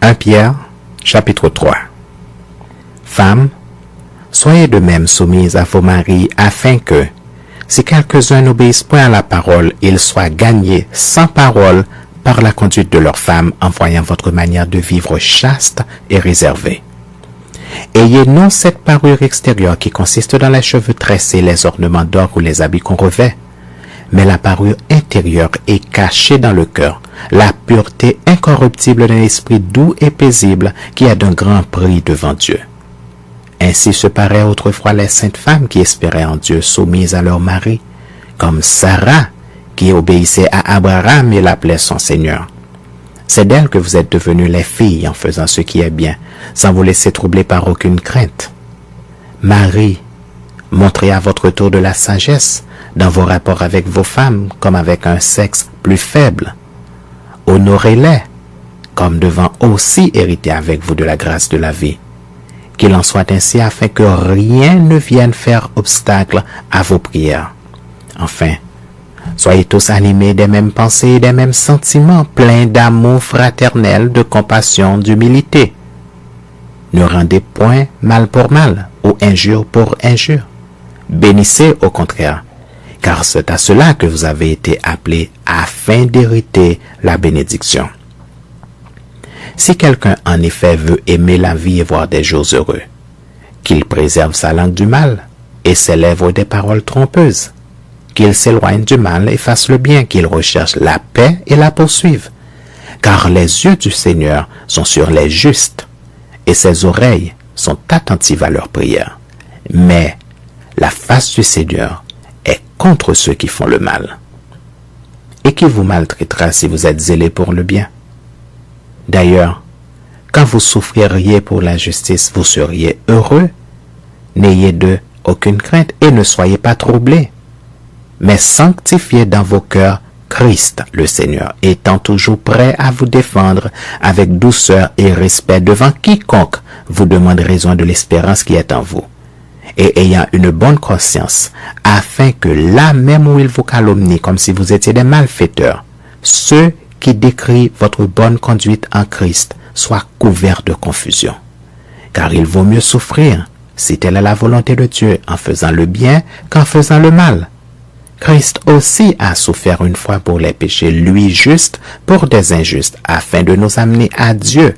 1 Pierre, chapitre 3. Femmes, soyez de même soumises à vos maris, afin que, si quelques-uns n'obéissent point à la parole, ils soient gagnés sans parole par la conduite de leurs femmes, en voyant votre manière de vivre chaste et réservée. Ayez non cette parure extérieure qui consiste dans les cheveux tressés, les ornements d'or ou les habits qu'on revêt, mais la parure intérieure est cachée dans le cœur, la pureté incorruptible d'un esprit doux et paisible qui a d'un grand prix devant Dieu. Ainsi se paraient autrefois les saintes femmes qui espéraient en Dieu, soumises à leur mari, comme Sarah, qui obéissait à Abraham et l'appelait son Seigneur. C'est d'elle que vous êtes devenues les filles en faisant ce qui est bien, sans vous laisser troubler par aucune crainte. Marie, montrez à votre tour de la sagesse dans vos rapports avec vos femmes comme avec un sexe plus faible. Honorez-les, comme devant aussi hériter avec vous de la grâce de la vie. Qu'il en soit ainsi afin que rien ne vienne faire obstacle à vos prières. Enfin, soyez tous animés des mêmes pensées et des mêmes sentiments, pleins d'amour fraternel, de compassion, d'humilité. Ne rendez point mal pour mal ou injure pour injure. Bénissez au contraire, car c'est à cela que vous avez été appelés afin d'hériter la bénédiction. Si quelqu'un en effet veut aimer la vie et voir des jours heureux, qu'il préserve sa langue du mal et ses lèvres des paroles trompeuses, qu'il s'éloigne du mal et fasse le bien, qu'il recherche la paix et la poursuive, car les yeux du Seigneur sont sur les justes et ses oreilles sont attentives à leurs prières. Mais la face du Seigneur est contre ceux qui font le mal. Et qui vous maltraitera si vous êtes zélés pour le bien? D'ailleurs, quand vous souffririez pour la justice, vous seriez heureux. N'ayez d'eux aucune crainte et ne soyez pas troublés. Mais sanctifiez dans vos cœurs Christ le Seigneur, étant toujours prêt à vous défendre avec douceur et respect devant quiconque vous demande raison de l'espérance qui est en vous, et ayant une bonne conscience, afin que là même où il vous calomnie comme si vous étiez des malfaiteurs, ceux qui décrient votre bonne conduite en Christ soient couverts de confusion. Car il vaut mieux souffrir, si telle est la volonté de Dieu, en faisant le bien qu'en faisant le mal. Christ aussi a souffert une fois pour les péchés, lui juste pour des injustes, afin de nous amener à Dieu,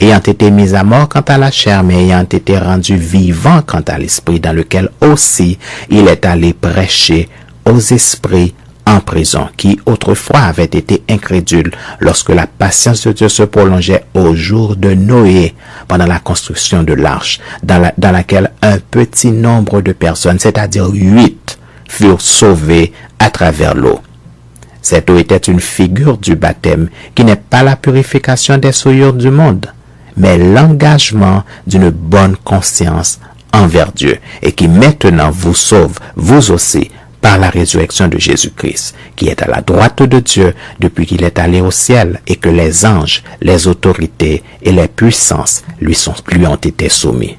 ayant été mis à mort quant à la chair, mais ayant été rendu vivant quant à l'esprit, dans lequel aussi il est allé prêcher aux esprits en prison, qui autrefois avaient été incrédules lorsque la patience de Dieu se prolongeait au jour de Noé, pendant la construction de l'arche, dans laquelle un petit nombre de personnes, c'est-à-dire 8, furent sauvés à travers l'eau. Cette eau était une figure du baptême, qui n'est pas la purification des souillures du monde, mais l'engagement d'une bonne conscience envers Dieu, et qui maintenant vous sauve, vous aussi, par la résurrection de Jésus-Christ, qui est à la droite de Dieu depuis qu'il est allé au ciel, et que les anges, les autorités et les puissances lui ont été soumis.